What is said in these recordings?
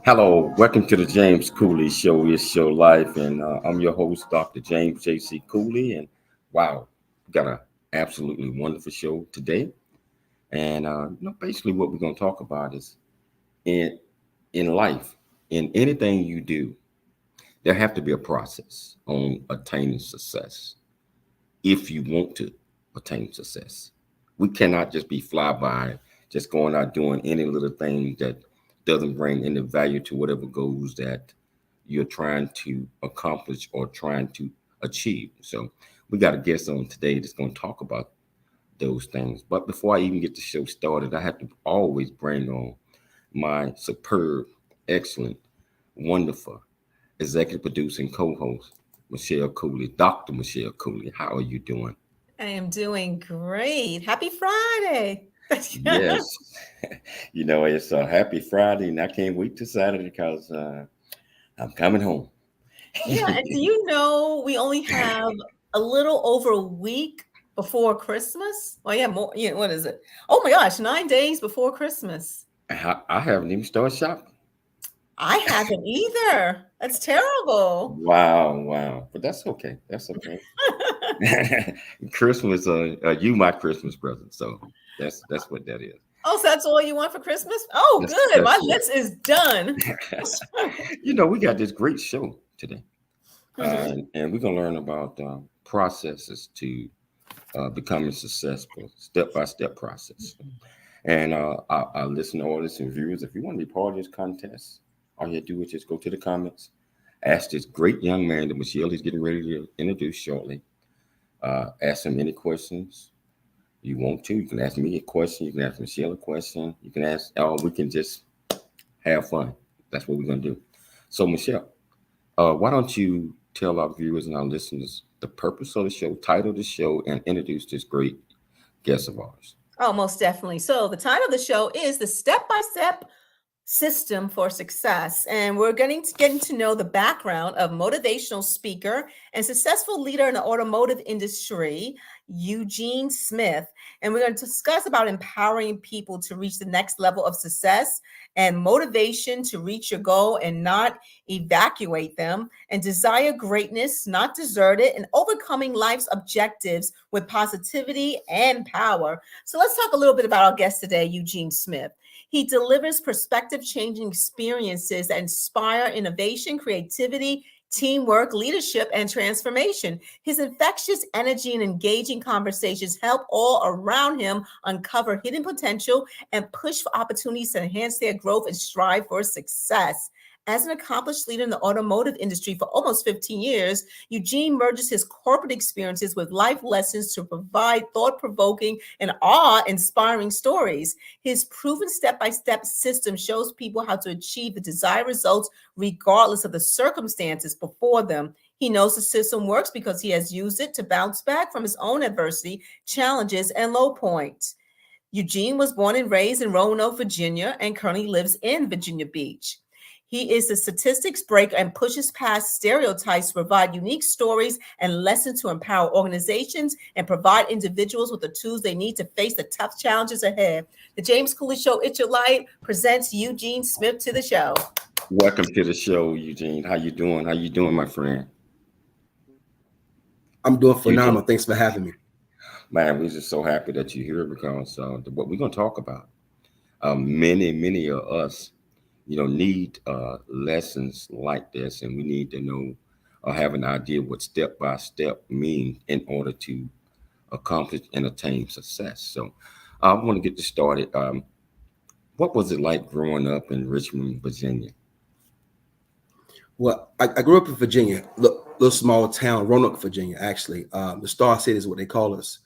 Hello, welcome to the James Cooley Show. It's your life, and I'm your host, Dr. James J.C. Cooley. And wow, we got an absolutely wonderful show today. And basically, what we're going to talk about is in in life, in anything you do, there have to be a process on attaining success. If you want to attain success, we cannot just be fly by, just going out doing any little thing that doesn't bring any value to whatever goals that you're trying to accomplish or trying to achieve. So we got a guest on today that's going to talk about those things. But before I even get the show started, I have to always bring on my superb, excellent, wonderful executive producer and co-host, Michelle Cooley, Dr. Michelle Cooley. How are you doing? I am doing great. Happy Friday. Yes, it's a happy Friday, and I can't wait to Saturday because I'm coming home. Yeah, and do you know we only have a little over a week before Christmas? Well, yeah, more. Yeah, what is it? Oh my gosh, 9 days before Christmas. I haven't even started shopping. I haven't either. That's terrible. Wow, wow. But that's okay. That's okay. Christmas, you my Christmas present. So that's what that is. Oh, so that's all you want for Christmas? Oh, good. My That's list is done. it. We got this great show today, Mhm. and we're gonna learn about processes to becoming successful, step by step process. And our listener audience and viewers, if you want to be part of this contest, all you have to do is just go to the comments, ask this great young man that Michelle is getting ready to introduce shortly. Ask him any questions you want to. You can ask me a question. You can ask Michelle a question. You can ask, oh, we can just have fun. That's what we're going to do. So, Michelle, why don't you tell our viewers and our listeners the purpose of the show, title of the show, and introduce this great guest of ours? Oh, most definitely. So the title of the show is the step-by-step system for success. And we're getting to know the background of motivational speaker and successful leader in the automotive industry, Eugene Smith. And we're going to discuss about empowering people to reach the next level of success and motivation to reach your goal and not evacuate them, and desire greatness, not desert it, and overcoming life's objectives with positivity and power. So let's talk a little bit about our guest today, Eugene Smith. He delivers perspective changing experiences that inspire innovation, creativity, teamwork, leadership, and transformation. His infectious energy and engaging conversations help all around him uncover hidden potential and push for opportunities to enhance their growth and strive for success. As an accomplished leader in the automotive industry for almost 15 years, Eugene merges his corporate experiences with life lessons to provide thought provoking and awe inspiring stories. His proven step by step system shows people how to achieve the desired results regardless of the circumstances before them. He knows the system works because he has used it to bounce back from his own adversity, challenges, and low points. Eugene was born and raised in Roanoke, Virginia, and currently lives in Virginia Beach. He is the statistics breaker and pushes past stereotypes to provide unique stories and lessons to empower organizations and provide individuals with the tools they need to face the tough challenges ahead. The James Cooley Show, It's Your Light, presents Eugene Smith to the show. Welcome to the show, Eugene. How you doing? How you doing, my friend? I'm doing Eugene, phenomenal. Thanks for having me. man, we're just so happy that you're here because what we're going to talk about, many of us, need lessons like this, and we need to know or have an idea what step by step mean in order to accomplish and attain success. So, I want to get this started. What was it like growing up in Richmond, Virginia? Well, I grew up in Virginia, little small town, Roanoke, Virginia, actually. The Star City is what they call us.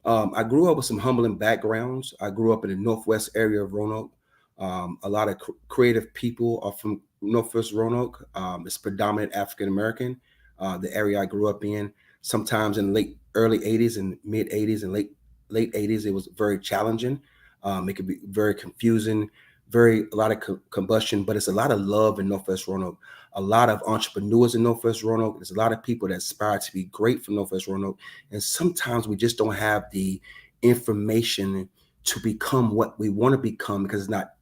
I grew up with some humbling backgrounds. I grew up in the northwest area of Roanoke. A lot of creative people are from northwest Roanoke. It's predominant African American. The area I grew up in, sometimes in the early '80s and mid '80s and late '80s, it was very challenging. It could be very confusing, a lot of combustion, but it's a lot of love in northwest Roanoke. A lot of entrepreneurs in northwest Roanoke. There's a lot of people that aspire to be great from northwest Roanoke, and sometimes we just don't have the information to become what we want to become because it's not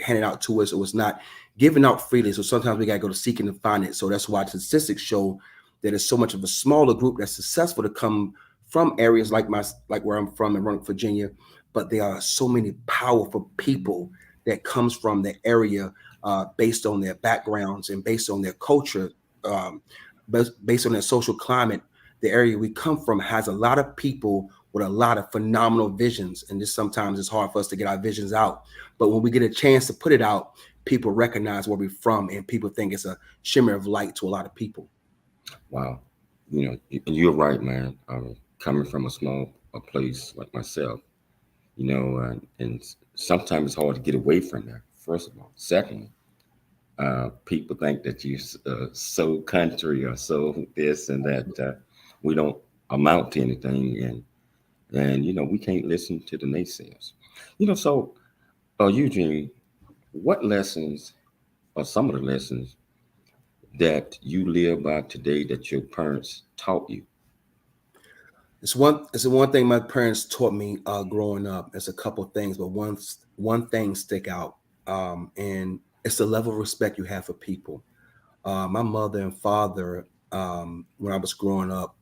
handed out to us. It was not given out freely. So sometimes we got to go to seeking to find it. So that's why statistics show that it's so much of a smaller group that's successful to come from areas like where I'm from in Roanoke, Virginia. But there are so many powerful people that comes from the area based on their backgrounds and based on their culture, um, based on their social climate. The area we come from has a lot of people with a lot of phenomenal visions, and just sometimes it's hard for us to get our visions out. But when we get a chance to put it out, people recognize where we're from, and people think it's a shimmer of light to a lot of people. Wow. You're right, man. Coming from a small place like myself, and sometimes it's hard to get away from that, first of all. Secondly, people think that you're so country or so this and that. We don't amount to anything, and we can't listen to the naysayers. So Eugene, what lessons are some of the lessons that you live by today that your parents taught you? It's the one thing my parents taught me growing up. It's a couple of things, but one thing stick out, and it's the level of respect you have for people. My mother and father, when I was growing up,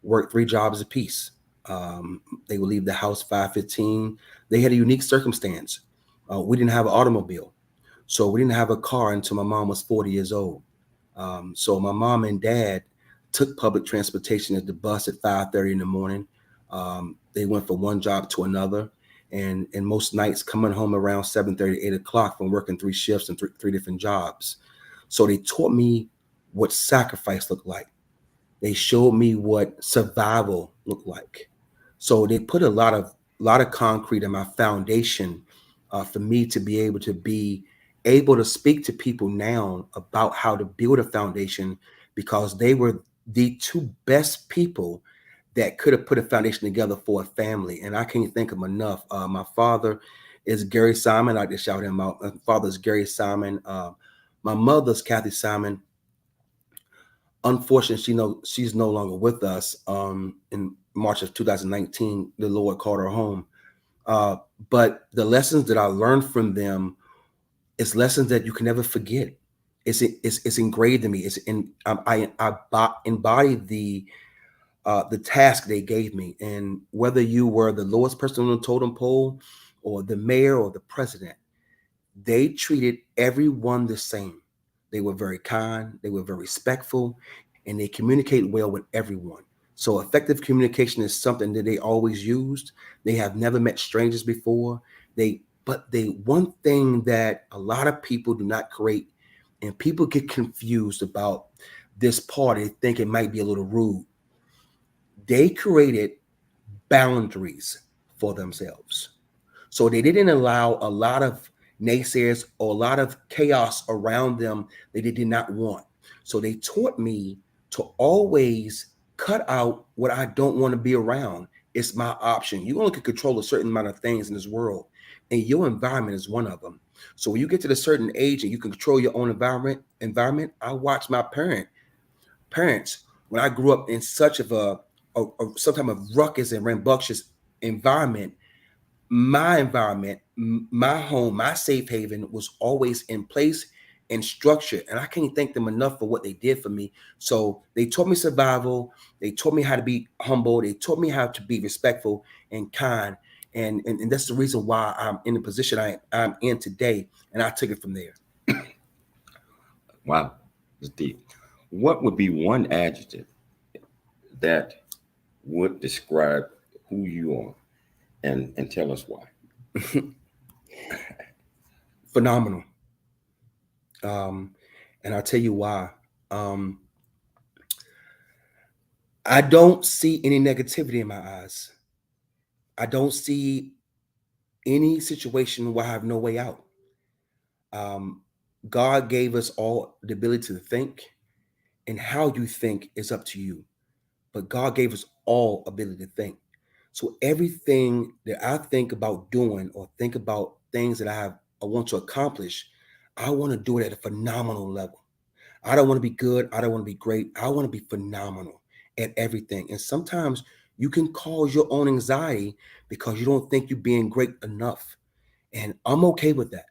worked 3 jobs apiece. They would leave the house 5:15. They had a unique circumstance. We didn't have an automobile, so we didn't have a car until my mom was 40 years old. So my mom and dad took public transportation at the bus at 5:30 in the morning. They went from one job to another, and most nights coming home around 7:30, 8 o'clock from working 3 shifts and three different jobs. So they taught me what sacrifice looked like. They showed me what survival looked like. So they put a lot of concrete in my foundation for me to be able to speak to people now about how to build a foundation, because they were the two best people that could have put a foundation together for a family. And I can't thank them enough. My father is Gary Simon. I like to shout him out. My father is Gary Simon. My mother's Kathy Simon. Unfortunately, she's no longer with us. In March of 2019, the Lord called her home. Uh, but the lessons that I learned from them is lessons that you can never forget. It's engraved in me. I embody the task they gave me, and whether you were the lowest person on the totem pole, or the mayor, or the president, they treated everyone the same. They were very kind, they were very respectful, and they communicate well with everyone. So effective communication is something that they always used. They have never met strangers before. They one thing that a lot of people do not create, and people get confused about this part, they think it might be a little rude. They created boundaries for themselves. So they didn't allow a lot of naysayers or a lot of chaos around them that they did not want. So they taught me to always cut out what I don't want to be around. It's my option. You only can control a certain amount of things in this world, and your environment is one of them. So when you get to a certain age and you can control your own environment, I watched my parents when I grew up in such of some type of ruckus and rambunctious environment. My environment, my home, my safe haven was always in place and structured. And I can't thank them enough for what they did for me. So they taught me survival. They taught me how to be humble. They taught me how to be respectful and kind. And that's the reason why I'm in the position I'm in today. And I took it from there. Wow, it's deep. What would be one adjective that would describe who you are, and tell us why? Phenomenal. Um, and I'll tell you why. Um, I don't see any negativity in my eyes. I don't see any situation where I have no way out. Um, God gave us all the ability to think, and how you think is up to you. But God gave us all ability to think. So everything that I think about doing, or think about things that I want to accomplish, I want to do it at a phenomenal level. I don't want to be good. I don't want to be great. I want to be phenomenal at everything. And sometimes you can cause your own anxiety because you don't think you're being great enough. And I'm okay with that.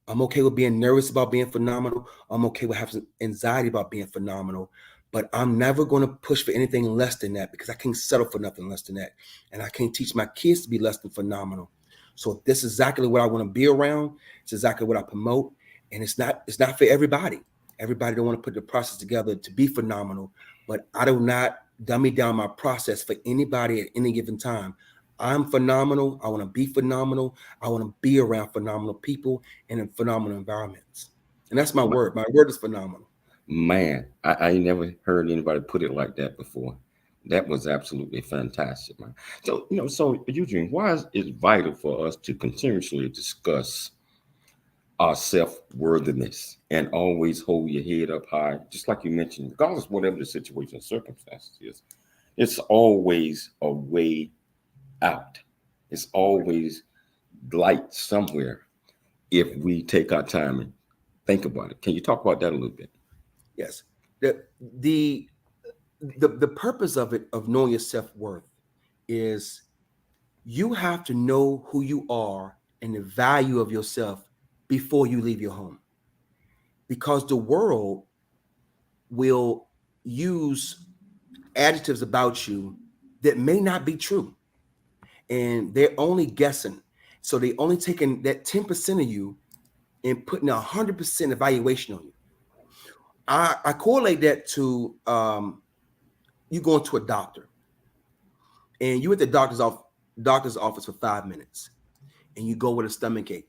I'm okay with being nervous about being phenomenal. I'm okay with having anxiety about being phenomenal. But I'm never going to push for anything less than that because I can't settle for nothing less than that. And I can't teach my kids to be less than phenomenal. So this is exactly what I want to be around. It's exactly what I promote. And it's not for everybody. Everybody don't want to put the process together to be phenomenal. But I do not dummy down my process for anybody at any given time. I'm phenomenal. I want to be phenomenal. I want to be around phenomenal people and in phenomenal environments. And that's my word. My word is phenomenal. Man, I ain't never heard anybody put it like that before. That was absolutely fantastic, man. So, so Eugene, why is it vital for us to continuously discuss our self-worthiness and always hold your head up high, just like you mentioned, regardless of whatever the situation or circumstances is, it's always a way out. It's always light somewhere if we take our time and think about it. Can you talk about that a little bit? Yes. The purpose of it, of knowing your self-worth, is you have to know who you are and the value of yourself before you leave your home. Because the world will use adjectives about you that may not be true. And they're only guessing. So they only taking that 10% of you and putting 100% evaluation on you. I correlate that to you going to a doctor and you at the doctor's office for 5 minutes and you go with a stomach ache.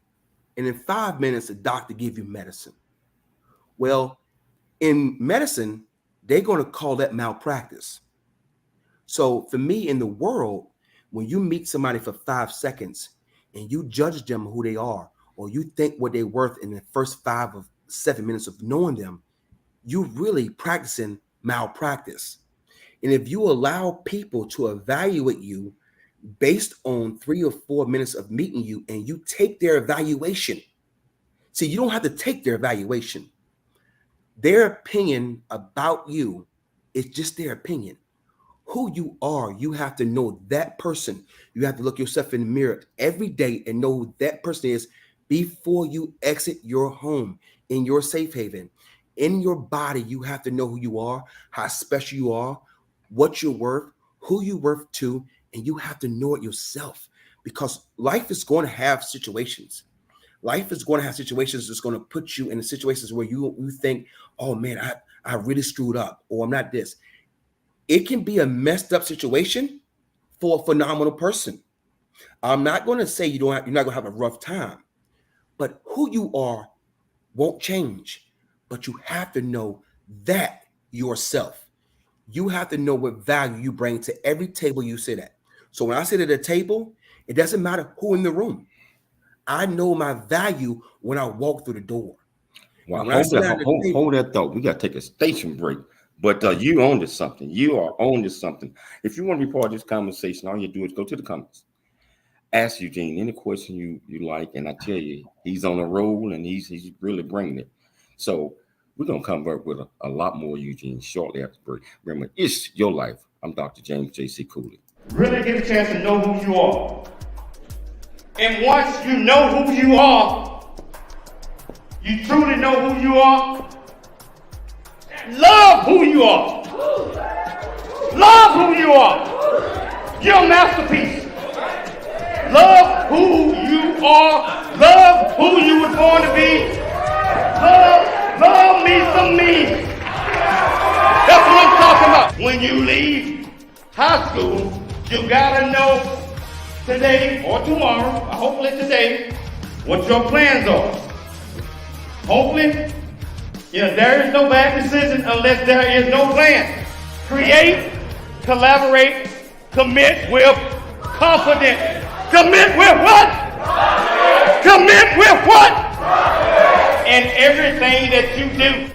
And in 5 minutes, the doctor gives you medicine. Well, in medicine, they're going to call that malpractice. So for me in the world, when you meet somebody for 5 seconds and you judge them who they are, or you think what they're worth in the first 5 or 7 minutes of knowing them, you're really practicing malpractice. And if you allow people to evaluate you based on 3 or 4 minutes of meeting you and you take their evaluation, see, you don't have to take their evaluation. Their opinion about you is just their opinion. Who you are, you have to know that person. You have to look yourself in the mirror every day and know who that person is before you exit your home, in your safe haven. In your body, you have to know who you are, how special you are, what you're worth, who you're worth to, and you have to know it yourself, because life is going to have situations. Life is going to have situations that's going to put you in the situations where you think, oh man, I really screwed up, or I'm not this. It can be a messed up situation for a phenomenal person. I'm not going to say you're not going to have a rough time, but who you are won't change. But you have to know that yourself. You have to know what value you bring to every table you sit at. So when I sit at a table, it doesn't matter who in the room. I know my value when I walk through the door. Well, hold that thought. We got to take a station break. But you own to something. You are on to something. If you want to be part of this conversation, all you do is go to the comments. Ask Eugene any question you like, and I tell you, he's on a roll and he's really bringing it. So we're gonna come back with a lot more Eugene shortly after the break. Remember, it's your life. I'm Dr. James J.C. Cooley. Really get a chance to know who you are. And once you know who you are, you truly know who you are, love who you are. Love who you are. You're a masterpiece. Love who you are. Love who you were born to be. Love me some me. That's what I'm talking about. When you leave high school, you gotta know today or tomorrow, hopefully today, what your plans are. Hopefully, there is no bad decision unless there is no plan. Create, collaborate, commit with confidence. Commit with what? Commit with what? And everything that you do.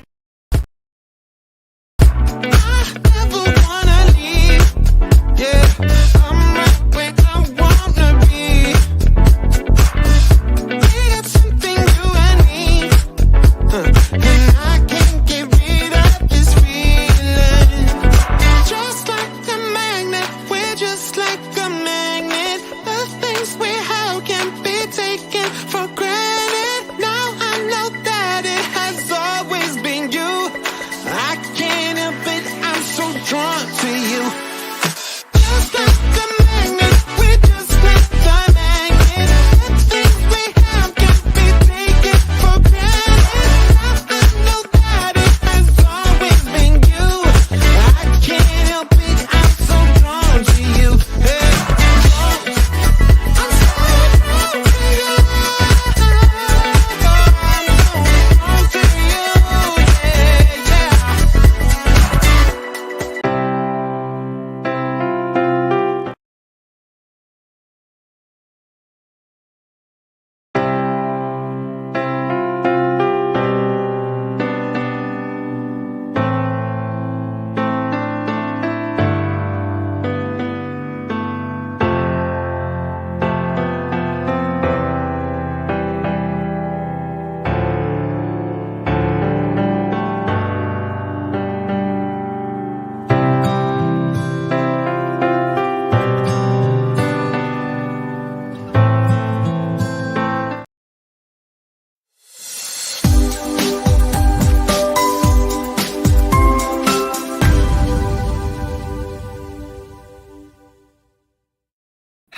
For granted, now I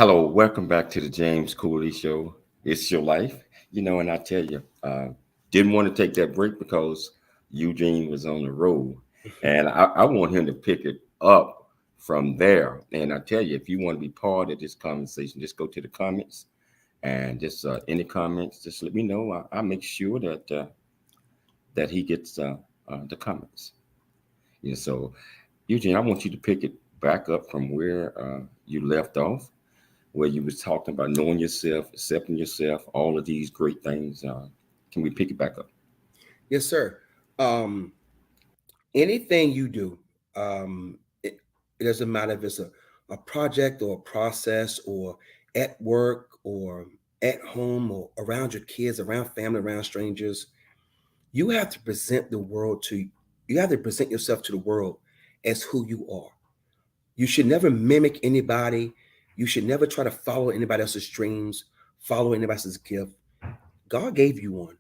Hello, welcome back to the James Cooley Show. It's your life, and I tell you, didn't want to take that break because Eugene was on the road, and I want him to pick it up from there. And I tell you, if you want to be part of this conversation, just go to the comments and just any comments, just let me know. I'll make sure that he gets the comments. So Eugene, I want you to pick it back up from where you left off where you was talking about knowing yourself, accepting yourself, all of these great things. Can we pick it back up? Yes, sir. Um, Anything you do, it doesn't matter if it's a project or a process or at work or at home or around your kids, around family, around strangers, you have to present the world to you have to present yourself to the world as who you are. You should never mimic anybody. You should never try to follow anybody else's dreams, follow anybody else's gift. God gave you one,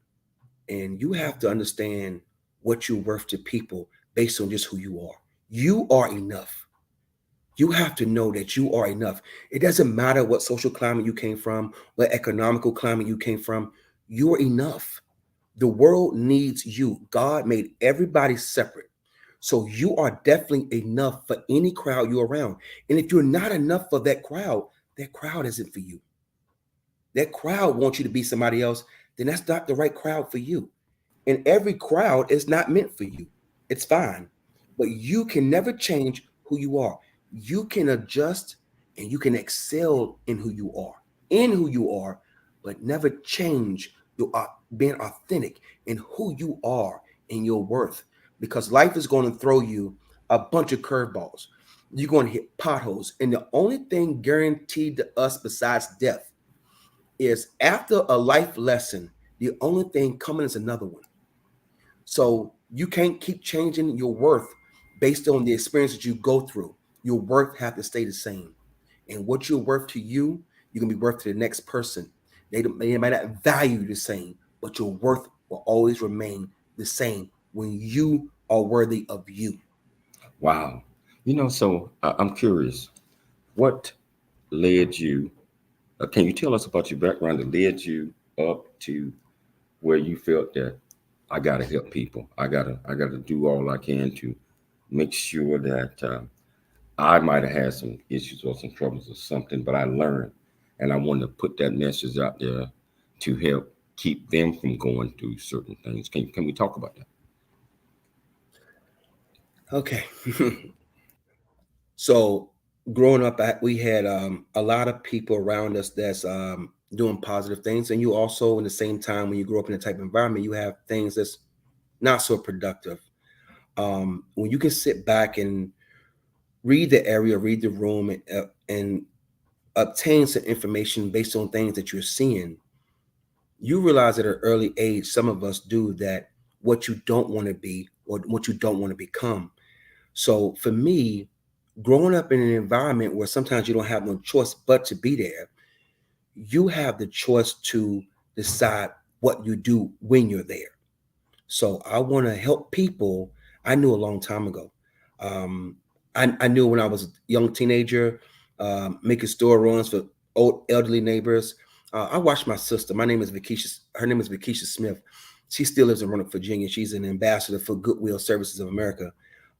and you have to understand what you're worth to people based on just who you are. You are enough. You have to know that you are enough. It doesn't matter what social climate you came from, what economical climate you came from. You're enough. The world needs you. God made everybody separate. So you are definitely enough for any crowd you're around. And if you're not enough for that crowd isn't for you. That crowd wants you to be somebody else, then that's not the right crowd for you. And every crowd is not meant for you. It's fine. But you can never change who you are. You can adjust and you can excel in who you are, but never change your being authentic in who you are and your worth. Because life is going to throw you a bunch of curveballs. You're going to hit potholes. And the only thing guaranteed to us besides death is after a life lesson, the only thing coming is another one. So you can't keep changing your worth based on the experience that you go through. Your worth have to stay the same. And what you're worth to you, you're gonna be worth to the next person. They might not value the same, but your worth will always remain the same when you are worthy of you. Wow. So I'm curious, what led you? Can you tell us about your background that led you up to where you felt that I gotta help people. I gotta do all I can to make sure that I might have had some issues or some troubles or something, but I learned, and I wanted to put that message out there to help keep them from going through certain things. Can we talk about that? Okay. So growing up, we had a lot of people around us that's doing positive things, and you also, in the same time, when you grow up in a type of environment, you have things that's not so productive. When you can sit back and read the area, read the room, and obtain some information based on things that you're seeing, you realize at an early age, some of us do that what you don't want to be or what you don't want to become. So for me, growing up in an environment where sometimes you don't have no choice but to be there, you have the choice to decide what you do when you're there. So I want to help people. I knew a long time ago. Um, I knew when I was a young teenager, making store runs for old elderly neighbors. I watched my sister. My name is Vickeisha. Her name is Vickeisha Smith. She still lives in Roanoke, Virginia. She's an ambassador for Goodwill Services of America.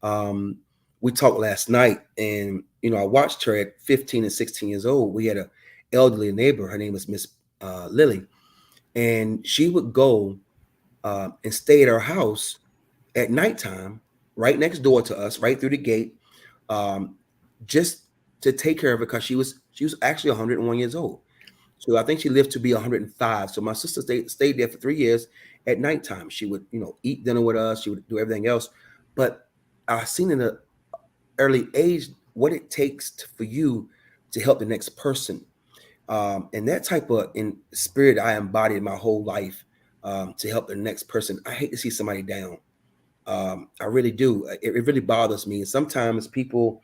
Um, we talked last night, and I watched her at 15 and 16 years old. We had a elderly neighbor. Her name was Miss Lily, and she would go and stay at our house at nighttime, right next door to us, right through the gate, um, just to take care of her because she was actually 101 years old. So I think she lived to be 105. So my sister stayed there for 3 years. At nighttime, she would eat dinner with us. She would do everything else. But I seen in an early age what it takes for you to help the next person. And that type of in spirit I embodied my whole life, to help the next person. I hate to see somebody down. I really do. It really bothers me. And sometimes people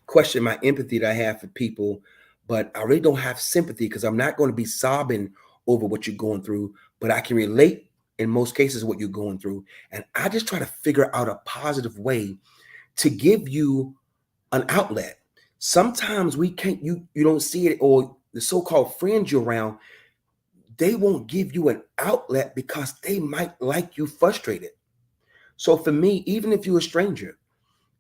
question my empathy that I have for people, but I really don't have sympathy because I'm not going to be sobbing over what you're going through, but I can relate in most cases what you're going through. And I just try to figure out a positive way to give you an outlet. Sometimes we can't, you don't see it, or the so-called friends you're around, they won't give you an outlet because they might like you frustrated. So for me, even if you're a stranger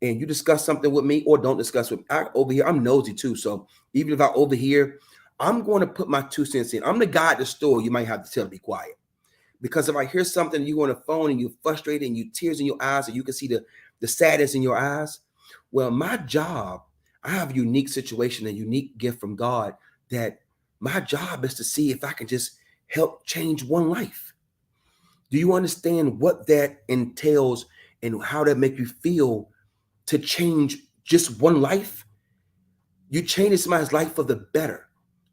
and you discuss something with me or don't discuss with me, over here, I'm nosy too. So even if I overhear, I'm going to put my 2 cents in. I'm the guy at the store. You might have to tell to be quiet. Because if I hear something, you on the phone and you're frustrated and you tears in your eyes and you can see the sadness in your eyes. Well, my job, I have a unique situation, a unique gift from God that my job is to see if I can just help change one life. Do you understand what that entails and how that make you feel to change just one life? You change somebody's life for the better.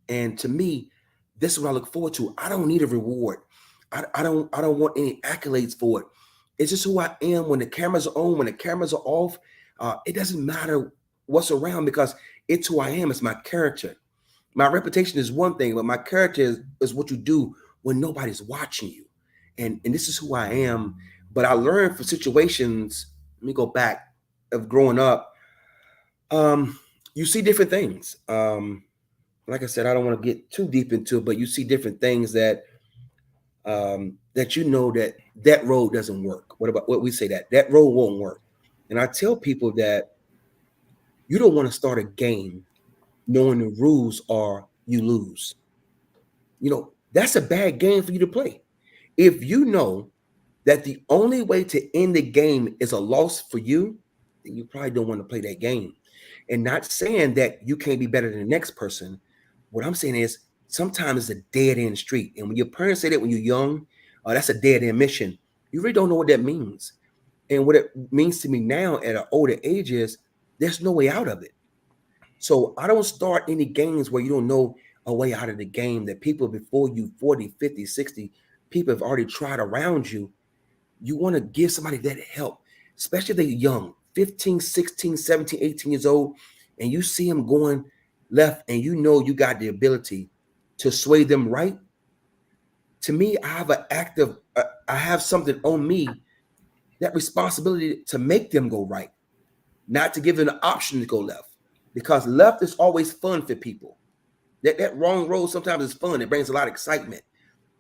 And to me, this is what I look forward to. I don't need a reward. I don't want any accolades for it. It's just who I am when the cameras are on, when the cameras are off. It doesn't matter what's around because it's who I am. It's my character. My reputation is one thing, but my character is what you do when nobody's watching you. And this is who I am. But I learned from situations, let me go back, of growing up. You see different things. Like I said, I don't want to get too deep into it, but you see different things that that you know that road doesn't work. What about what we say that road won't work? And I tell people that you don't want to start a game knowing the rules are you lose. You know, that's a bad game for you to play. If you know that the only way to end the game is a loss for you, then you probably don't want to play that game. And not saying that you can't be better than the next person. What I'm saying is sometimes it's a dead end street. And when your parents say that when you're young, that's a dead end mission. You really don't know what that means. And what it means to me now at an older age is there's no way out of it. So I don't start any games where you don't know a way out of the game that people before you 40, 50, 60, people have already tried around you. You want to give somebody that help, especially if they're young, 15, 16, 17, 18 years old, and you see them going left and you know you got the ability to sway them right. To me, I have I have something on me, that responsibility to make them go right, not to give them the option to go left, because left is always fun for people. That wrong road sometimes is fun. It brings a lot of excitement,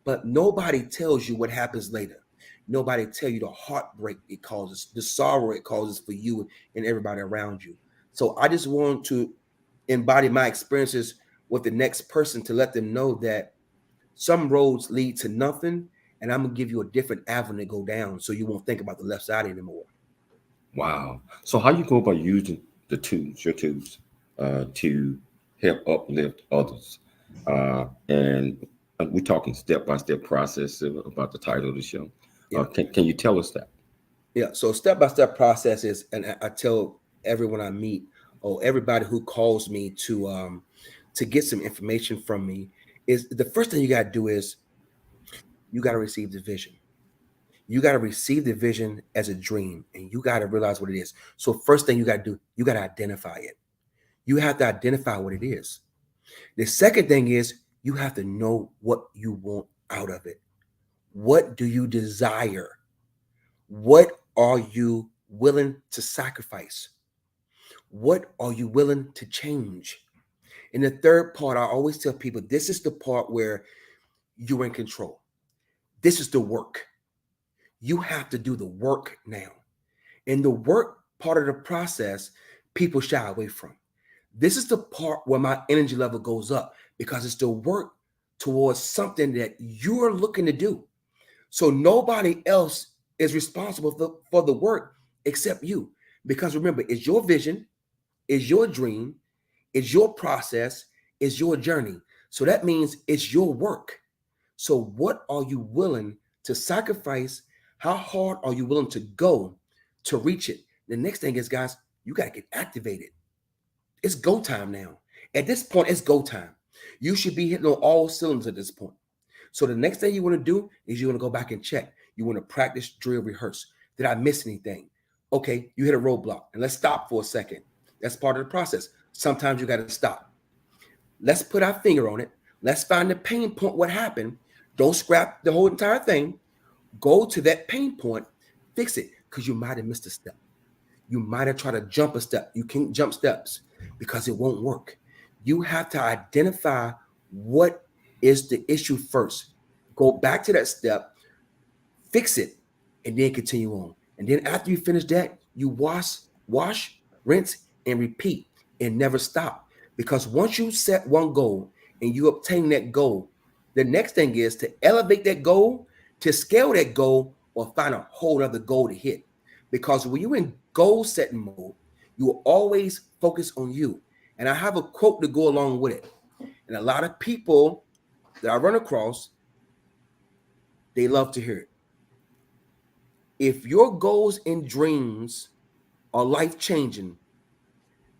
but nobody tells you what happens later. Nobody tell you the heartbreak it causes, the sorrow it causes for you and everybody around you. So I just want to embody my experiences with the next person to let them know that some roads lead to nothing, and I'm gonna give you a different avenue to go down so you won't think about the left side anymore. Wow. So how you go about using your tools, to help uplift others? And we're talking step-by-step process about the title of the show. Yeah. Can you tell us that? Yeah. So step-by-step processes, and I tell everyone I meet or everybody who calls me to get some information from me, is the first thing you got to do is you got to receive the vision. You got to receive the vision as a dream, and you got to realize what it is. So first thing you got to do, you got to identify it. You have to identify what it is. The second thing is you have to know what you want out of it. What do you desire? What are you willing to sacrifice? What are you willing to change? And the third part, I always tell people, this is the part where you're in control. This is the work. You have to do the work now. And the work part of the process, people shy away from. This is the part where my energy level goes up because it's the work towards something that you're looking to do. So nobody else is responsible for the work except you. Because remember, it's your vision, it's your dream, it's your process, it's your journey. So that means it's your work. So what are you willing to sacrifice? How hard are you willing to go to reach it? The next thing is, guys, you got to get activated. It's go time now. At this point, it's go time. You should be hitting on all cylinders at this point. So the next thing you want to do is you want to go back and check. You want to practice, drill, rehearse. Did I miss anything? Okay, you hit a roadblock. And let's stop for a second. That's part of the process. Sometimes you got to stop. Let's put our finger on it. Let's find the pain point, what happened. Don't scrap the whole entire thing. Go to that pain point, fix it, because you might have missed a step. You might have tried to jump a step. You can't jump steps because it won't work. You have to identify what is the issue first. Go back to that step, fix it, and then continue on. And then after you finish that, you wash, rinse, and repeat, and never stop. Because once you set one goal and you obtain that goal, the next thing is to elevate that goal, to scale that goal, or find a whole other goal to hit. Because when you're in goal setting mode, you will always focus on you. And I have a quote to go along with it. And a lot of people that I run across, they love to hear it. If your goals and dreams are life-changing,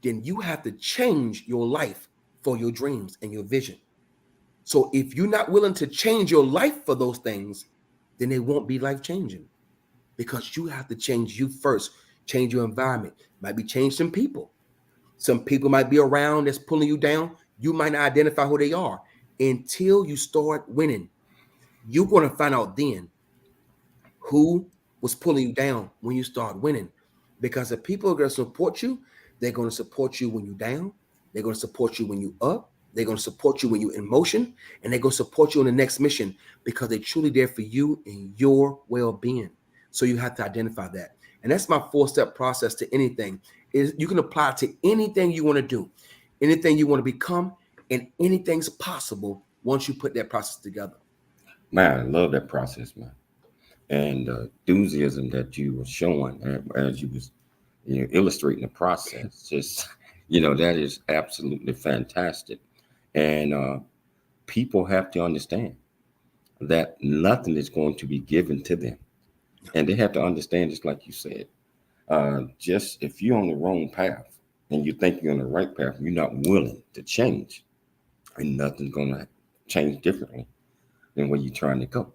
then you have to change your life for your dreams and your vision. So if you're not willing to change your life for those things, then they won't be life-changing, because you have to change you first, change your environment. Might be change some people. Some people might be around that's pulling you down. You might not identify who they are until you start winning. You're going to find out then who was pulling you down when you start winning. Because the people are going to support you, they're going to support you when you're down. They're going to support you when you're up. They're going to support you when you're in motion. And they're going to support you on the next mission, because they're truly there for you and your well-being. So you have to identify that. And that's my 4-step process to anything. Is you can apply it to anything you want to do, anything you want to become, and anything's possible once you put that process together. Man, I love that process, man. And the enthusiasm that you were showing as you was illustrating the process, just that is absolutely fantastic. And people have to understand that nothing is going to be given to them, and they have to understand, just like you said, just if you're on the wrong path and you think you're on the right path, you're not willing to change, and nothing's going to change differently than where you're trying to go.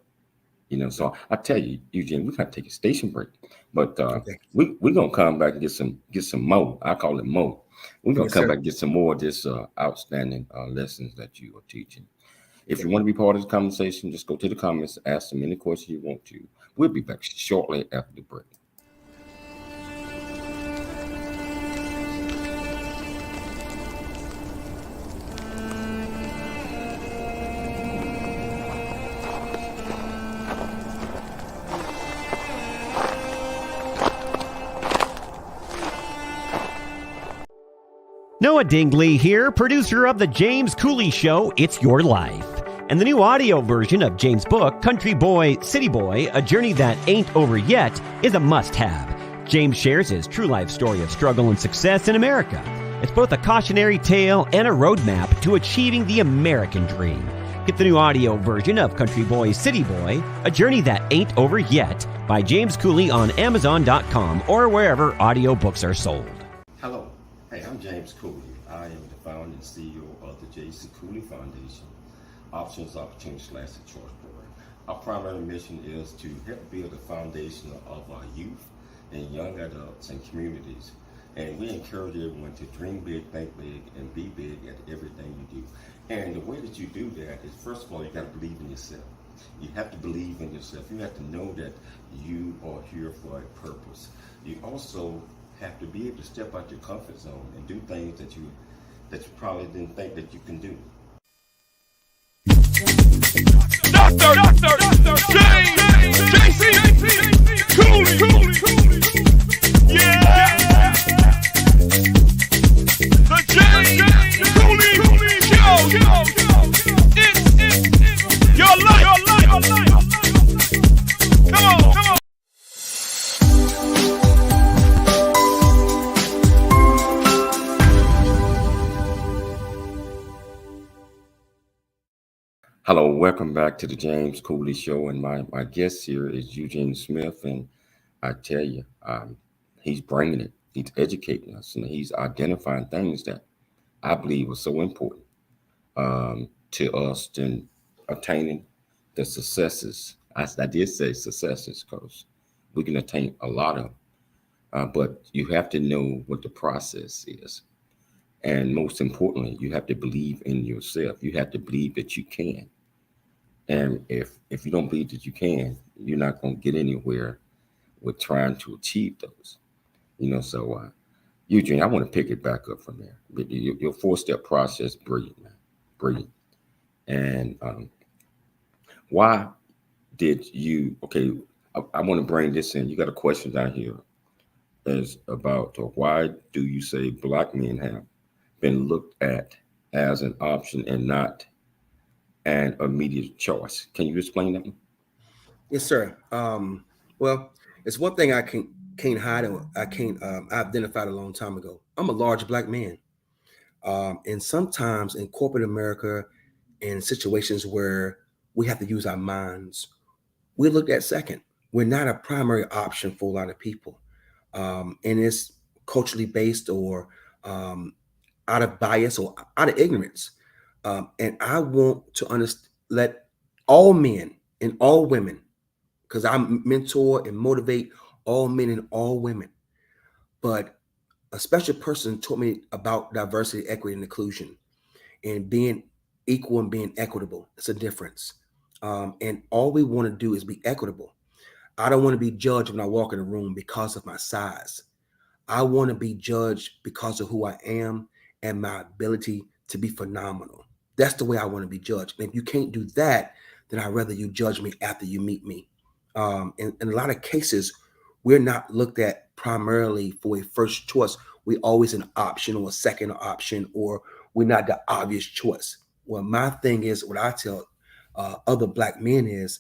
So I tell you, Eugene, we got to take a station break, but Okay. we're gonna come back and get some more. I call it more. We're gonna Yes, come sir. back and get some more of this outstanding lessons that you are teaching. If you want to be part of the conversation, just go to the comments, ask them any question you want to. We'll be back shortly after the break. Noah Dingley here, producer of The James Cooley Show, It's Your Life. And the new audio version of James' book, Country Boy, City Boy, A Journey That Ain't Over Yet, is a must-have. James shares his true life story of struggle and success in America. It's both a cautionary tale and a roadmap to achieving the American dream. Get the new audio version of Country Boy, City Boy, A Journey That Ain't Over Yet by James Cooley on Amazon.com or wherever audiobooks are sold. Hello. Hey, I'm James Cooley. I am the founder and CEO of the J.C. Cooley Foundation, Options, Opportunities, the Choice Program. Our primary mission is to help build a foundation of our youth and young adults and communities. And we encourage everyone to dream big, think big, and be big at everything you do. And the way that you do that is, first of all, you got to believe in yourself. You have to believe in yourself. You have to know that you are here for a purpose. You also have to be able to step out your comfort zone and do things that you probably didn't think that you can do. Dr. J.C. Cooley. Yeah. The James Cooley Show. It's your life. Come on. Hello, welcome back to the James Cooley Show, and my guest here is Eugene Smith, and I tell you, he's bringing it. He's educating us, and he's identifying things that I believe are so important to us in attaining the successes. I did say successes because we can attain a lot of them, but you have to know what the process is. And most importantly, you have to believe in yourself. You have to believe that you can. And if you don't believe that you can, you're not going to get anywhere with trying to achieve those. So Eugene, I want to pick it back up from there. Your 4-step process, brilliant, man. Brilliant. And why did you? Okay, I want to bring this in. You got a question down here is about why do you say black men have been looked at as an option and not an immediate choice? Can you explain that one? Yes, sir. Well, it's one thing I can't hide, and I can't. I identified a long time ago. I'm a large black man, and sometimes in corporate America, in situations where we have to use our minds, we're looked at second. We're not a primary option for a lot of people, and it's culturally based or out of bias or out of ignorance. And I want to let all men and all women, because I mentor and motivate all men and all women. But a special person taught me about diversity, equity, and inclusion, and being equal and being equitable. It's a difference. And all we want to do is be equitable. I don't want to be judged when I walk in a room because of my size. I want to be judged because of who I am and my ability to be phenomenal. That's the way I want to be judged. And if you can't do that, then I'd rather you judge me after you meet me. In a lot of cases, we're not looked at primarily for a first choice. We always an option or a second option, or we're not the obvious choice. Well, my thing is, what I tell other black men is,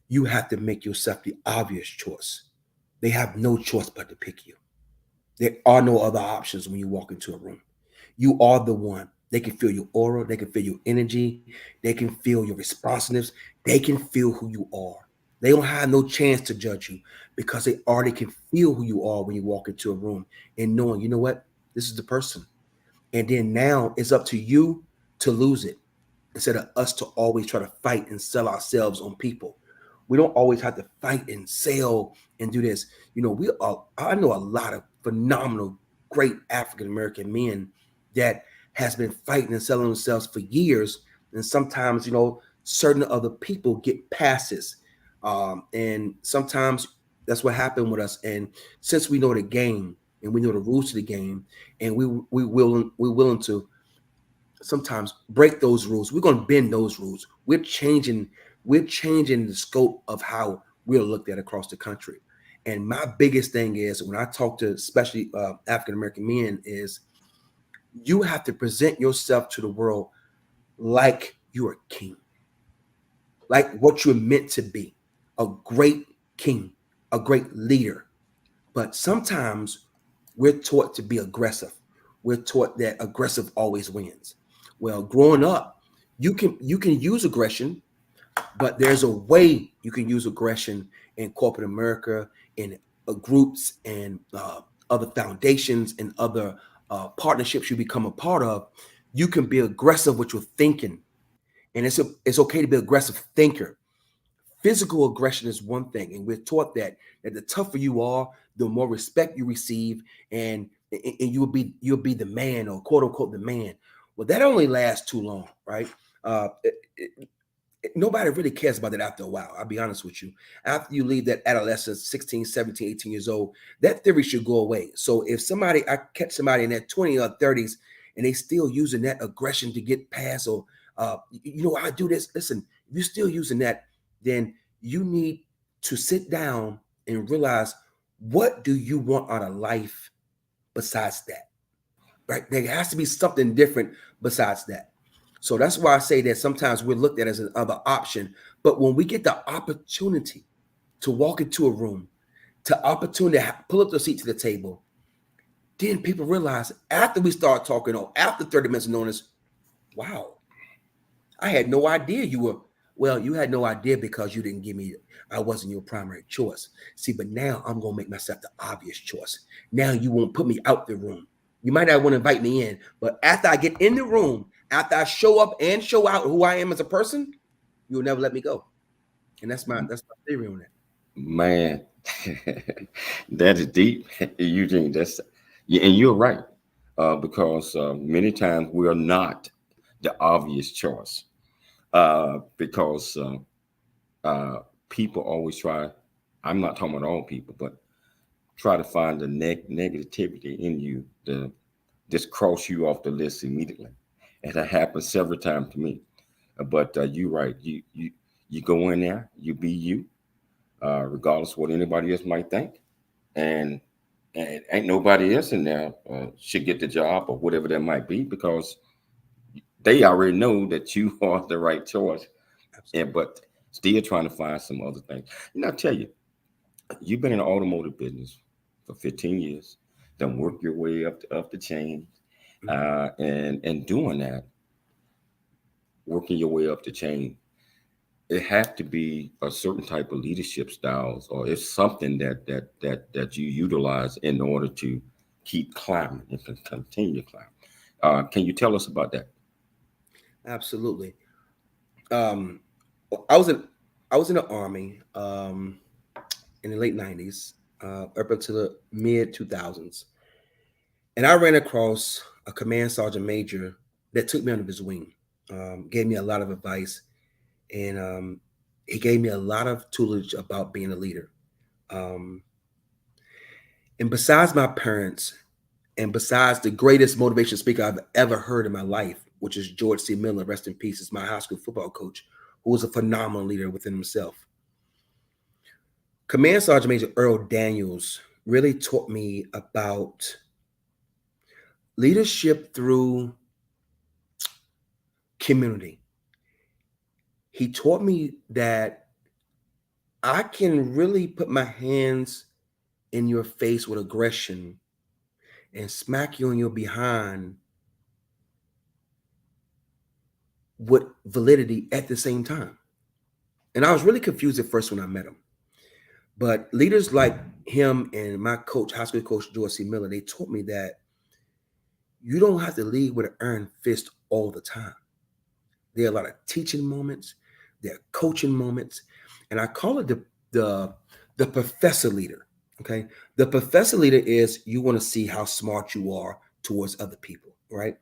you have to make yourself the obvious choice. They have no choice but to pick you. There are no other options when you walk into a room. You are the one. They can feel your aura. They can feel your energy. They can feel your responsiveness. They can feel who you are. They don't have no chance to judge you because they already can feel who you are when you walk into a room and knowing, you know what, this is the person. And then now it's up to you to lose it instead of us to always try to fight and sell ourselves on people. We don't always have to fight and sell and do this. I know a lot of phenomenal, great African American men that has been fighting and selling themselves for years. And sometimes, certain other people get passes. And sometimes that's what happened with us. And since we know the game and we know the rules to the game, and we're willing to sometimes break those rules. We're going to bend those rules. We're changing the scope of how we're looked at across the country. And my biggest thing is, when I talk to especially African American men, is you have to present yourself to the world like you're a king, like what you're meant to be, a great king, a great leader. But sometimes we're taught to be aggressive. We're taught that aggressive always wins. Well, growing up, you can use aggression, but there's a way you can use aggression in corporate America, in groups and other foundations and other partnerships you become a part of. You can be aggressive with your thinking, and it's okay to be aggressive thinker. Physical aggression is one thing, and we're taught that the tougher you are, the more respect you receive, and you'll be the man, or quote unquote the man. Well, that only lasts too long, right? Uh, Nobody really cares about that after a while. I'll be honest with you. After you leave that adolescence, 16, 17, 18 years old, that theory should go away. So if I catch somebody in their 20s or 30s and they still using that aggression to get past, or I do this. Listen, if you're still using that, then you need to sit down and realize, what do you want out of life besides that? Right? There has to be something different besides that. So that's why I say that sometimes we're looked at as another option. But when we get the opportunity to walk into a room, to opportunity to pull up the seat to the table, then people realize, after we start talking, or after 30 minutes of knowing us, wow, I had no idea you had no idea because you didn't give me, I wasn't your primary choice. See, but now I'm going to make myself the obvious choice. Now you won't put me out the room. You might not want to invite me in, but after I get in the room, after I show up and show out who I am as a person, you'll never let me go. And that's my theory on that. Man, that is deep, Eugene. Yeah, and you're right, because many times we are not the obvious choice, because people always try. I'm not talking about all people, but try to find the negativity in you to just cross you off the list immediately. And that happened several times to me. But you're right. You go in there, you be you, regardless of what anybody else might think, and ain't nobody else in there should get the job or whatever that might be, because they already know that you are the right choice. And but still trying to find some other things. I tell you, you've been in the automotive business for 15 years, then work your way up the chain, and doing that, working your way up the chain, it have to be a certain type of leadership styles, or it's something that you utilize in order to keep climbing and continue to climb. Can you tell us about that? Absolutely. I was in the Army in the late 90s, up until the mid 2000s. And I ran across a command sergeant major that took me under his wing, gave me a lot of advice, and he gave me a lot of tutelage about being a leader. And besides my parents, and besides the greatest motivation speaker I've ever heard in my life, which is George C. Miller, rest in peace, is my high school football coach, who was a phenomenal leader within himself. Command Sergeant Major Earl Daniels really taught me about leadership through community. He taught me that I can really put my hands in your face with aggression and smack you on your behind with validity at the same time. And I was really confused at first when I met him. But leaders like him and my coach, high school coach George C. Miller, they taught me that you don't have to lead with an iron fist all the time. There are a lot of teaching moments, there are coaching moments, and I call it the professor leader. Okay, the professor leader is you want to see how smart you are towards other people, right?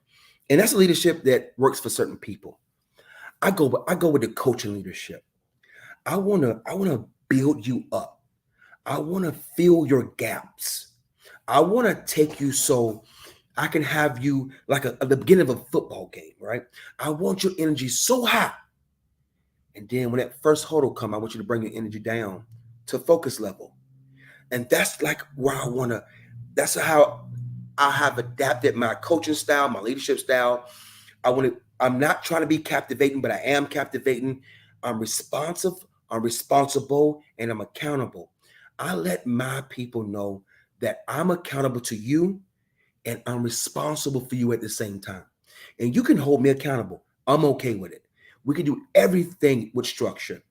And that's a leadership that works for certain people. I go with the coaching leadership. I want to build you up. I want to fill your gaps. I want to take you so I can have you like at the beginning of a football game, right? I want your energy so high. And then when that first huddle come, I want you to bring your energy down to focus level. And that's like where I want to, that's how I have adapted my coaching style, my leadership style. I'm not trying to be captivating, but I am captivating. I'm responsive, I'm responsible, and I'm accountable. I let my people know that I'm accountable to you and I'm responsible for you at the same time. And you can hold me accountable. I'm okay with it. We can do everything with structure,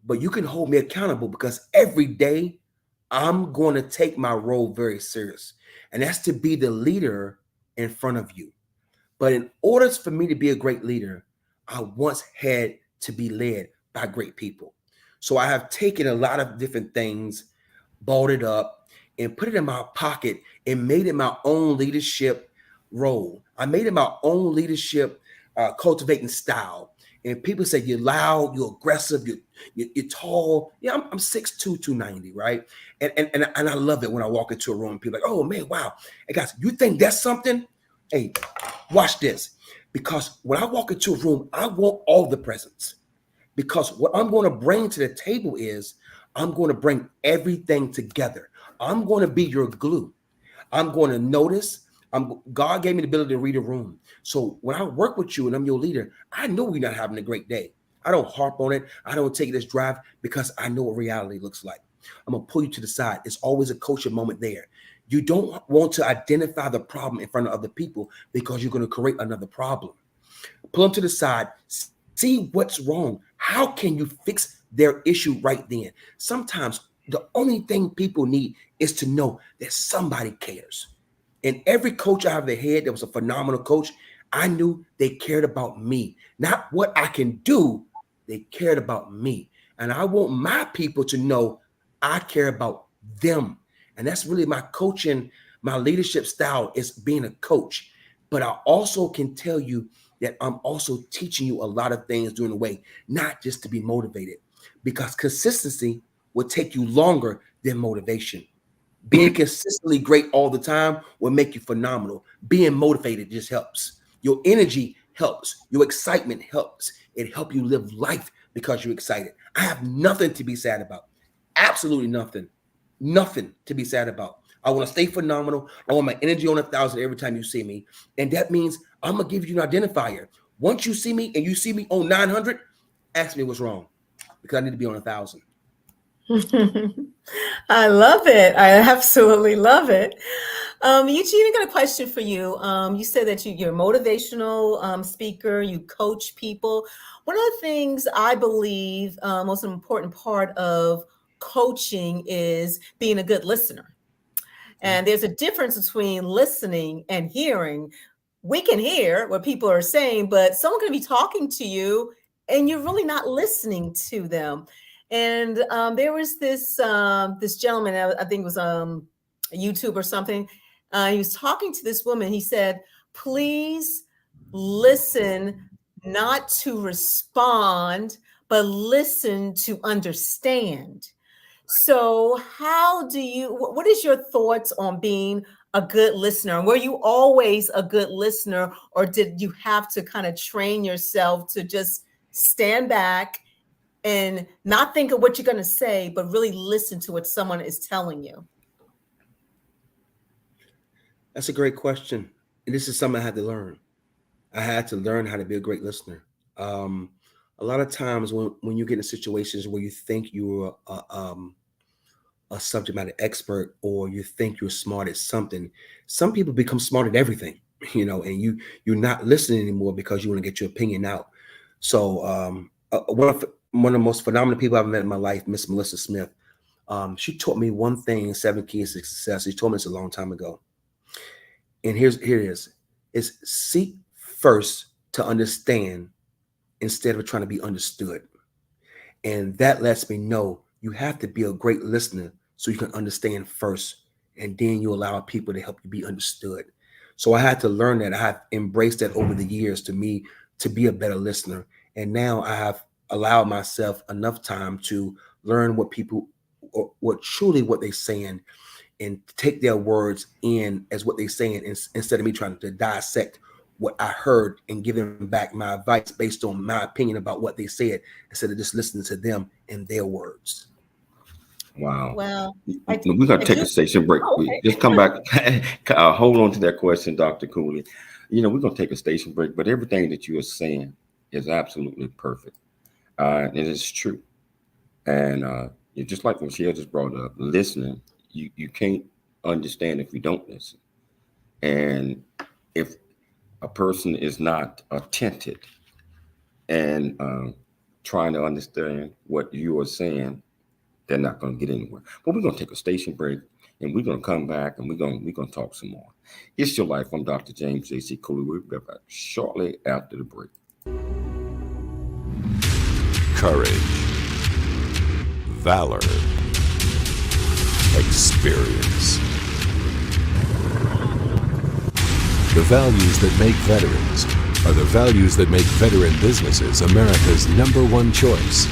but you can hold me accountable because every day I'm going to take my role very serious. And that's to be the leader in front of you. But in order for me to be a great leader, I once had to be led by great people. So I have taken a lot of different things, balled it up, and put it in my pocket and made it my own leadership role. I made it my own leadership cultivating style. And people say you're loud, you're aggressive, you're tall. Yeah, I'm 6'2", 290, right? And I love it when I walk into a room and people are like, oh man, wow. Hey guys, you think that's something? Hey, watch this. Because when I walk into a room, I want all the presence. Because what I'm going to bring to the table is I'm going to bring everything together. I'm going to be your glue. I'm going to notice. God gave me the ability to read a room. So when I work with you and I'm your leader, I know we're not having a great day. I don't harp on it. I don't take this drive because I know what reality looks like. I'm going to pull you to the side. It's always a coaching moment there. You don't want to identify the problem in front of other people because you're going to create another problem. Pull them to the side. See what's wrong. How can you fix their issue right then? Sometimes the only thing people need is to know that somebody cares. And every coach I have the head that was a phenomenal coach, I knew they cared about me. Not what I can do, they cared about me. And I want my people to know I care about them. And that's really my coaching, my leadership style is being a coach. But I also can tell you that I'm also teaching you a lot of things during the way, not just to be motivated, because consistency will take you longer than motivation. Being consistently great all the time will make you phenomenal. Being motivated just helps. Your energy helps. Your excitement helps. It helps you live life because you're excited. I have nothing to be sad about. Absolutely nothing. Nothing to be sad about. I want to stay phenomenal. I want my energy on 1,000 every time you see me. And that means I'm going to give you an identifier. Once you see me and you see me on 900, ask me what's wrong, because I need to be on 1,000. I love it. I absolutely love it. Eugene, I got a question for you. You said that you're a motivational speaker, you coach people. One of the things I believe most important part of coaching is being a good listener. And there's a difference between listening and hearing. We can hear what people are saying, but someone can be talking to you and you're really not listening to them. And there was this gentleman, I think it was YouTube or something. He was talking to this woman. He said, please listen, not to respond, but listen to understand. So what is your thoughts on being a good listener? Were you always a good listener, or did you have to kind of train yourself to just stand back and not think of what you're going to say, but really listen to what someone is telling you? That's a great question. And this is something I had to learn. I had to learn how to be a great listener. A lot of times when you get in situations where you think you're a subject matter expert, or you think you're smart at something, some people become smart at everything, and you're not listening anymore because you want to get your opinion out. So one of the most phenomenal people I've met in my life, Miss Melissa Smith, she taught me one thing, 7 keys to success. She told me this a long time ago. And here it is. It's seek first to understand instead of trying to be understood. And that lets me know you have to be a great listener so you can understand first, and then you allow people to help you be understood. So I had to learn that. I have embraced that over the years to be a better listener. And now I have allowed myself enough time to learn what they're saying, and take their words in as what they're saying, instead of me trying to dissect what I heard and give them back my advice based on my opinion about what they said, instead of just listening to them and their words. Wow. Well, we're going to take a station break. Okay. Just come back. Hold on to that question, Dr. Cooley. We're going to take a station break, but everything that you are saying is absolutely perfect. It is true. And just like Michelle just brought up, listening, you can't understand if you don't listen. And if a person is not attentive and trying to understand what you are saying, they're not going to get anywhere. But we're going to take a station break, and we're going to come back, and we're going to talk some more. It's Your Life. I'm Dr. James J.C. Cooley. We'll be back shortly after the break. Courage, valor, experience. The values that make veterans are the values that make veteran businesses America's #1 choice.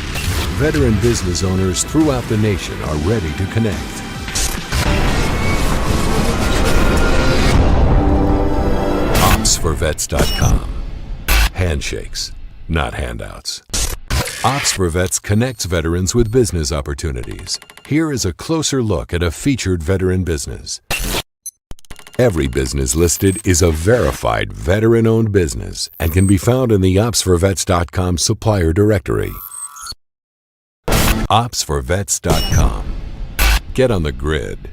Veteran business owners throughout the nation are ready to connect. OpsForVets.com. Handshakes, not handouts. Ops for Vets connects veterans with business opportunities. Here is a closer look at a featured veteran business. Every business listed is a verified veteran-owned business and can be found in the OpsForVets.com supplier directory. OpsForVets.com. Get on the grid.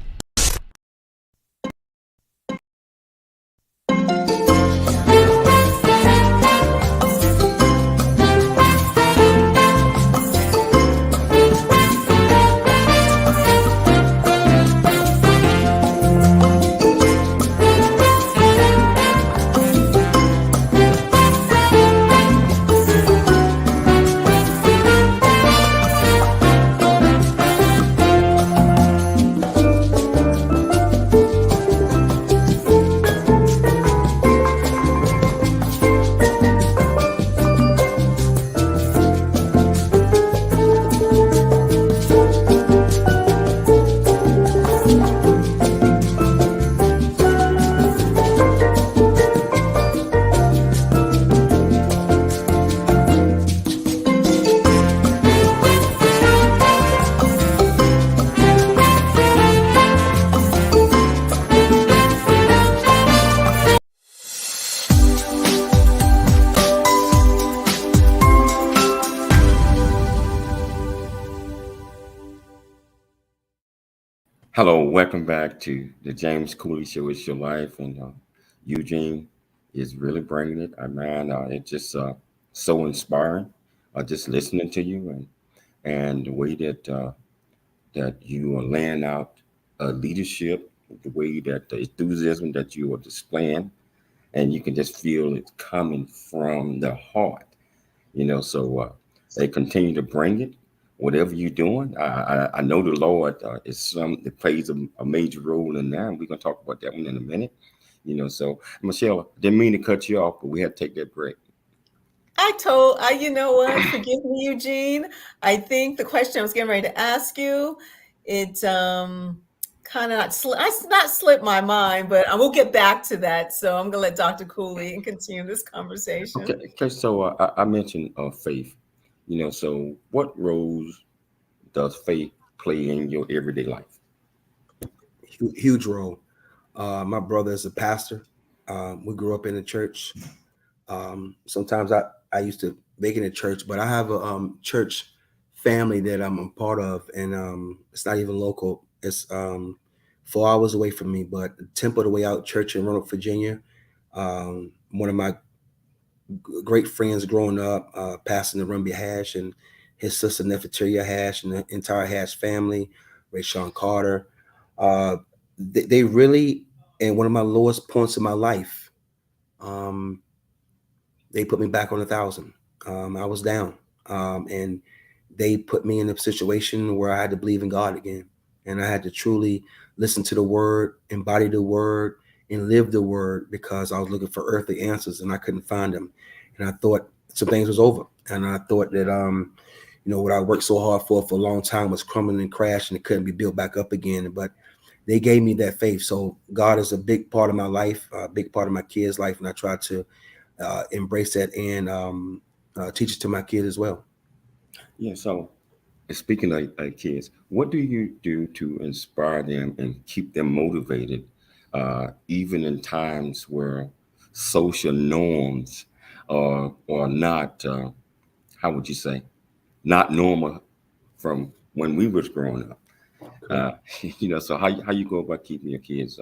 Hello, welcome back to the James Cooley Show. It's your life, and Eugene is really bringing it. Man, it's just so inspiring. Just listening to you and the way that you are laying out leadership, the way that the enthusiasm that you are displaying, and you can just feel it coming from the heart. So they continue to bring it. Whatever you're doing, I know the Lord is some that plays a major role in that. And we're gonna talk about that one in a minute. So Michelle, didn't mean to cut you off, but we had to take that break. You know what? Forgive me, Eugene. I think the question I was getting ready to ask you, it kind of not slipped my mind, but I will get back to that. So I'm gonna let Dr. Cooley and continue this conversation. Okay. So I mentioned faith. So what roles does faith play in your everyday life? Huge role. My brother is a pastor. We grew up in the church. Sometimes I used to bake in the church, but I have a church family that I'm a part of, and it's not even local. It's 4 hours away from me, but the Temple of the Way Out Church in Roanoke, Virginia. One of my great friends growing up, Pastor Narumbia Hash and his sister Nefertiria Hash and the entire Hash family, Ray Sean Carter. They really, in one of my lowest points in my life, they put me back on 1,000. I was down, and they put me in a situation where I had to believe in God again, and I had to truly listen to the Word, embody the Word, and live the Word, because I was looking for earthly answers and I couldn't find them, and I thought some things was over, and I thought that what I worked so hard for a long time was crumbling and crashing and couldn't be built back up again. But they gave me that faith. So God is a big part of my life, a big part of my kids' life, and I try to embrace that and teach it to my kids as well. Yeah. So speaking of kids, what do you do to inspire them and keep them motivated, even in times where social norms are not, how would you say, not normal from when we was growing up? Uh, so how you go about keeping your kids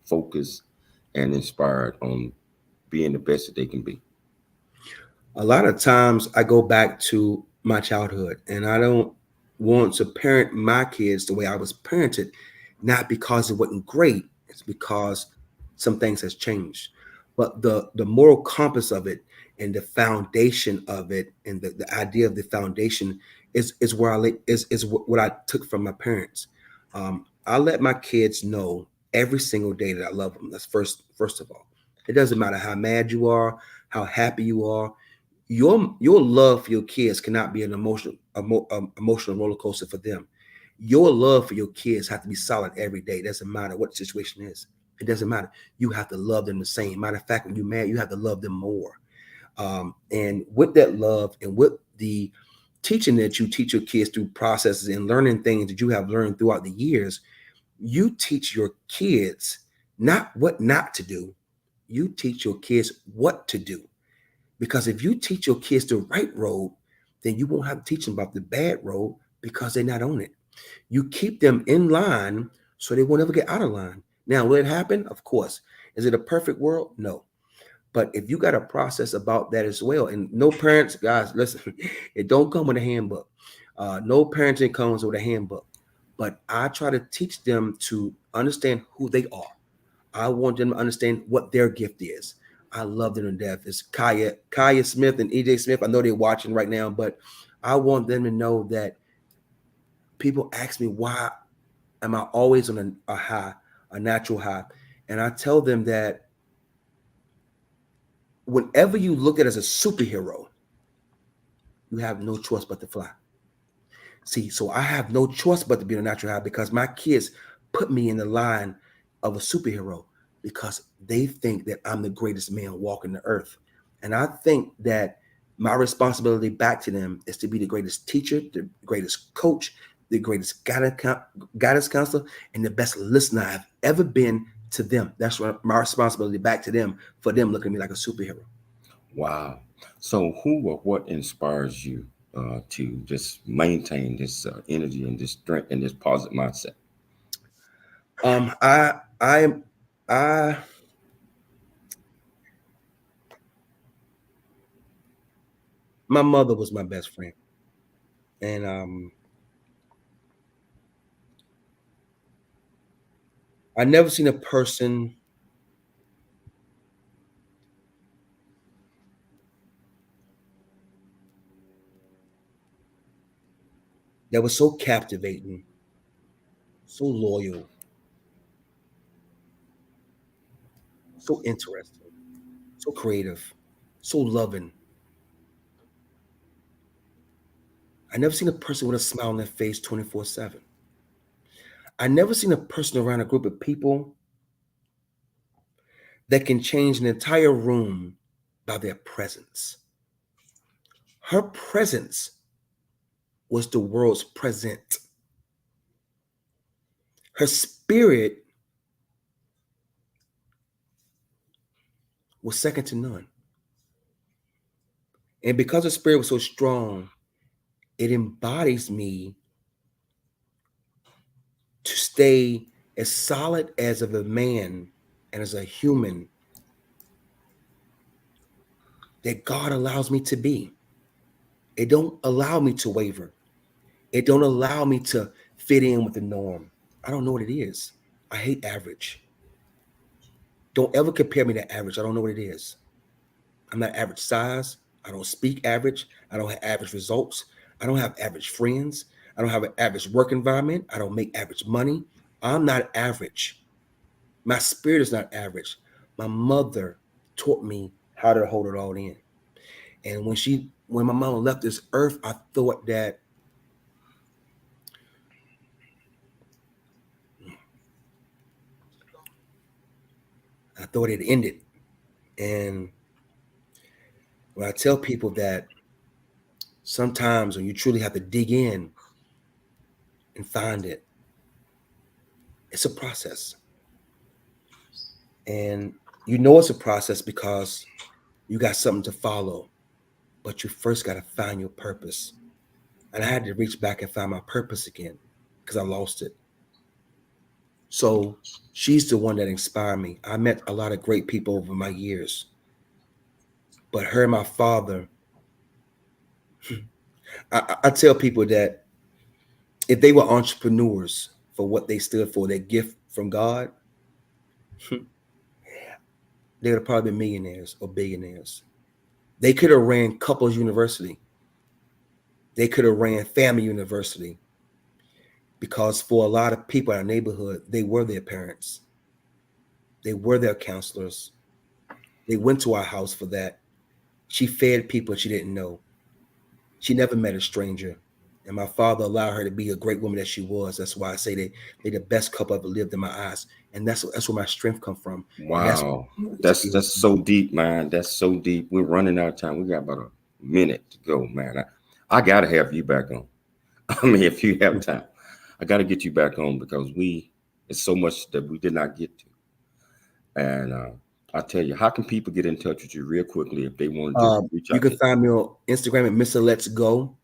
focused and inspired on being the best that they can be? A lot of times I go back to my childhood, and I don't want to parent my kids the way I was parented, not because it wasn't great, it's because some things has changed. But the moral compass of it and the foundation of it and the idea of the foundation is where is what I took from my parents. I let my kids know every single day that I love them. That's first of all. It doesn't matter how mad you are, how happy you are. Your love for your kids cannot be an emotional roller coaster for them. Your love for your kids have to be solid every day. It doesn't matter what the situation is. It doesn't matter. You have to love them the same. Matter of fact, when you're mad, you have to love them more. And with that love and with the teaching that you teach your kids through processes and learning things that you have learned throughout the years, you teach your kids not what not to do. You teach your kids what to do. Because if you teach your kids the right road, then you won't have to teach them about the bad road because they're not on it. You keep them in line so they won't ever get out of line. Now, will it happen? Of course. Is it a perfect world? No. But if you got a process about that as well, and no parents, guys, listen, it don't come with a handbook. No parenting comes with a handbook. But I try to teach them to understand who they are. I want them to understand what their gift is. I love them to death. It's Kaya Smith and EJ Smith. I know they're watching right now, but I want them to know that people ask me, why am I always on a high, a natural high? And I tell them that whenever you look at it as a superhero, you have no choice but to fly. See, so I have no choice but to be on a natural high because my kids put me in the line of a superhero because they think that I'm the greatest man walking the earth. And I think that my responsibility back to them is to be the greatest teacher, the greatest coach, the greatest guidance counselor, and the best listener I've ever been to them. That's my responsibility back to them for them looking at me like a superhero. Wow. So who or what inspires you to just maintain this energy and this strength and this positive mindset? I my mother was my best friend, and I never seen a person that was so captivating, so loyal, so interesting, so creative, so loving. I never seen a person with a smile on their face 24/7. I never seen a person around a group of people that can change an entire room by their presence. Her presence was the world's present. Her spirit was second to none. And because her spirit was so strong, it embodies me to stay as solid as of a man and as a human that God allows me to be. It don't allow me to waver. It don't allow me to fit in with the norm. I don't know what it is. I hate average. Don't ever compare me to average. I don't know what it is. I'm not average size. I don't speak average. I don't have average results. I don't have average friends. I don't have an average work environment. I don't make average money. I'm not average. My spirit is not average. My mother taught me how to hold it all in. And when my mama left this earth, I thought that it ended. And when I tell people that sometimes when you truly have to dig in and find it, it's a process. And you know it's a process because you got something to follow, but you first got to find your purpose. And I had to reach back and find my purpose again because I lost it. So she's the one that inspired me. I met a lot of great people over my years, but her and my father, I tell people that if they were entrepreneurs for what they stood for, their gift from God, they would have probably been millionaires or billionaires. They could have ran Couples University. They could have ran Family University because for a lot of people in our neighborhood, they were their parents. They were their counselors. They went to our house for that. She fed people she didn't know. She never met a stranger. And my father allowed her to be a great woman that she was. That's why I say they're the best couple I've ever lived in my eyes. And that's where my strength come from. Wow. That's so deep, man. That's so deep. We're running out of time. We got about a minute to go, man. I gotta have you back on. I mean, if you have time, I gotta get you back on because it's so much that we did not get to. And I tell you, how can people get in touch with you real quickly if they want to reach out? You can find me on Instagram at Mr. Let's Go.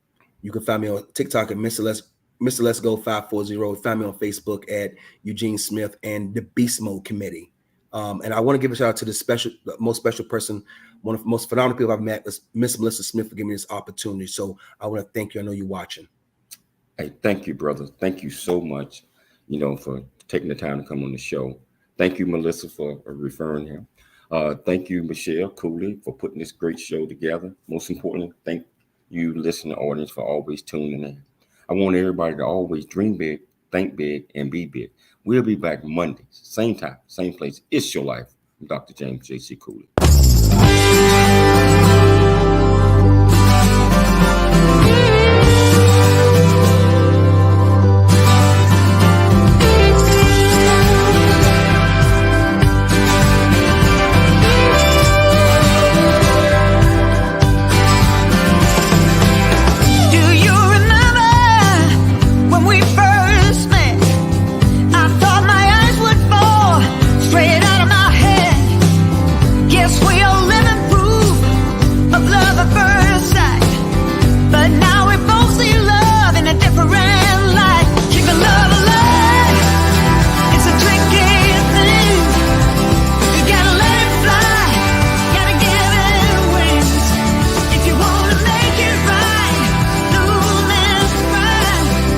You can find me on TikTok at Mr. Let's Go 540. Find me on Facebook at Eugene Smith and the Beast Mode Committee. And I want to give a shout out to the most special person, one of the most phenomenal people I've met is Miss Melissa Smith for giving me this opportunity. So I want to thank you. I know you're watching. Hey, thank you, brother. Thank you so much, for taking the time to come on the show. Thank you, Melissa, for referring him. Thank you, Michelle Cooley, for putting this great show together. Most importantly, thank you, listening audience, for always tuning in. I want everybody to always dream big, think big, and be big. We'll be back Mondays, same time, same place. It's your life. I'm Dr. James J.C. Cooley.